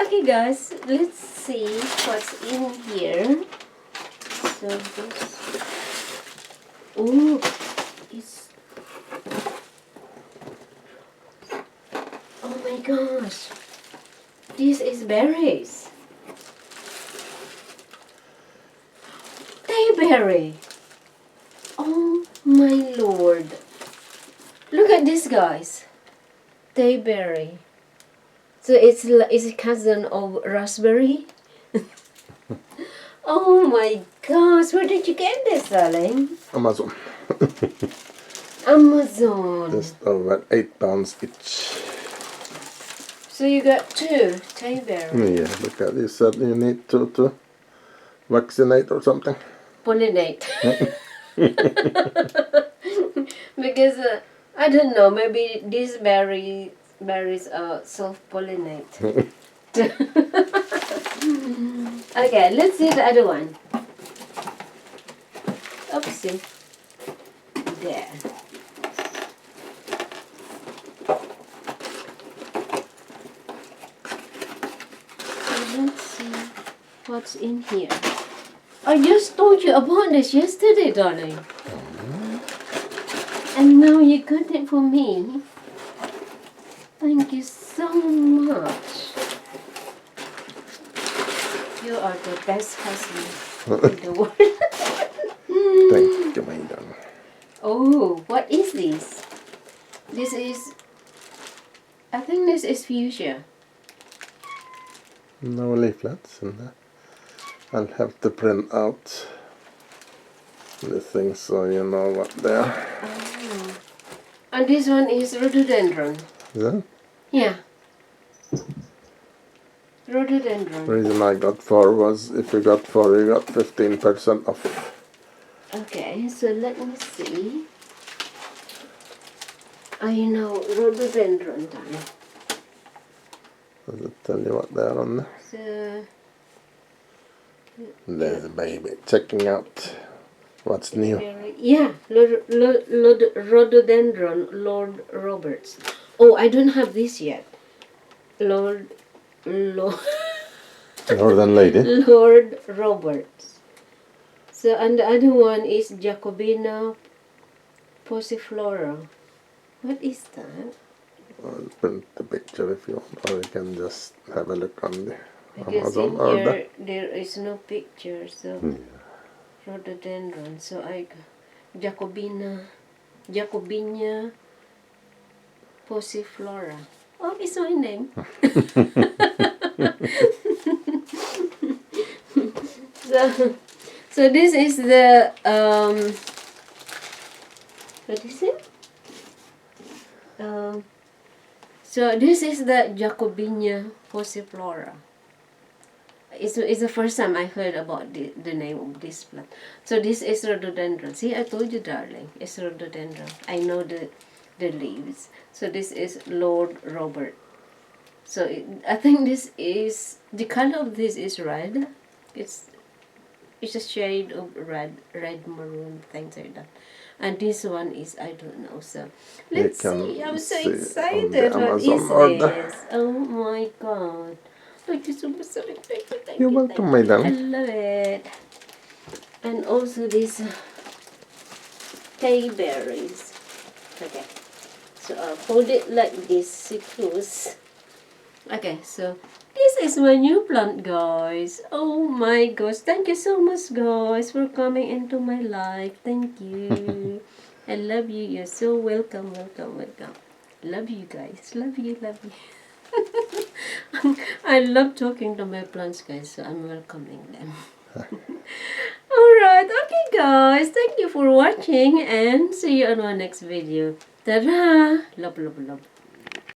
Okay guys, let's see what's in here. So this, oh, it's, oh my gosh, this is berries. Tay Berry. Oh my lord. Look at this guys. Tay Berry. So it's a cousin of raspberry. Oh my gosh, where did you get this, darling? Amazon. Amazon. Just over 8 pounds each. So you got 2 Tay Berry. Yeah, look at this. Said you need to vaccinate or something. Pollinate. Because I don't know, maybe these berries self-pollinate. Okay, let's see the other one. Oopsie. There. So let's see what's in here. I just told you about this yesterday, darling. And now you got it for me. Thank you so much. You are the best husband in the world. Thank you, my darling. Oh, what is this? This is, I think this is fuchsia. No leaflets in there. I'll have to print out the things so you know what they are. Oh. And this one is rhododendron. Is that? Yeah. Rhododendron. The reason I got 4 was if you got 4 you got 15% off. Okay, so let me see. I know rhododendron, darling. Does it tell you what they are on there? So, There's a baby checking out what's new. yeah, rhododendron, Lord Roberts. Oh, I don't have this yet. Lord Northern lady. Lord Roberts. So, and the other one is Jacobina Flora. What is that? I'll print the picture if you want, or you can just have a look on the Because Amazon in order. here there is no picture, so rhododendron. So I Jacobinia Flora. Oh, it's my name. So this is the what is it? So this is the Jacobinia Flora. It's the first time I heard about the name of this plant. So this is rhododendron. See, I told you, darling, it's rhododendron. I know the leaves. So this is Lord Robert. So I think this is, the color of this is red. It's a shade of red maroon, things like that. And this one is, I don't know. So let's see. I'm so excited. What is this? Oh my god. Thank you so much. Thank You're you, welcome, my darling. I love it. And also these Tay berries. Okay. So I'll hold it like this, close. Okay, so this is my new plant, guys. Oh my gosh. Thank you so much, guys, for coming into my life. Thank you. I love you. You're so welcome. Love you guys. Love you. I love talking to my plants, guys, so I'm welcoming them. Alright, okay guys. Thank you for watching and see you on our next video. Ta-da! Love.